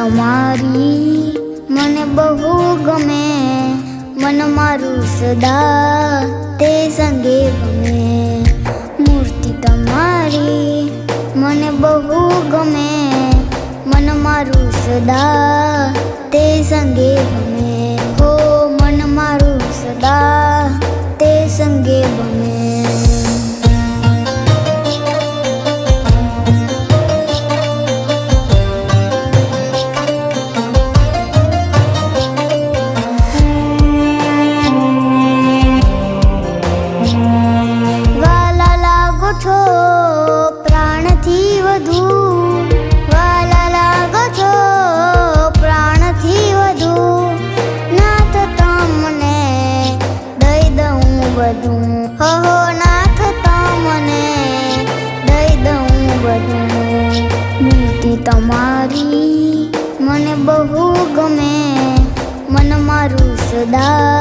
તમારી મને બહુ ગમે, મન મારું સદા તે સંગે ગમે. મૂર્તિ તમારી મને બહુ ગમે, મન મારું સદા તે સંગે ગમે. હો મન મારું સદા તે સંગે ગમે. પ્રાણથી વધુ વાલા લાગો છો, પ્રાણથી વધુ નાથ તમને દઈ દઉં બધું. હો નાથ તમને દઈ દઉં બધું. મૂર્તિ તમારી મને બહુ ગમે, મન મારું સદા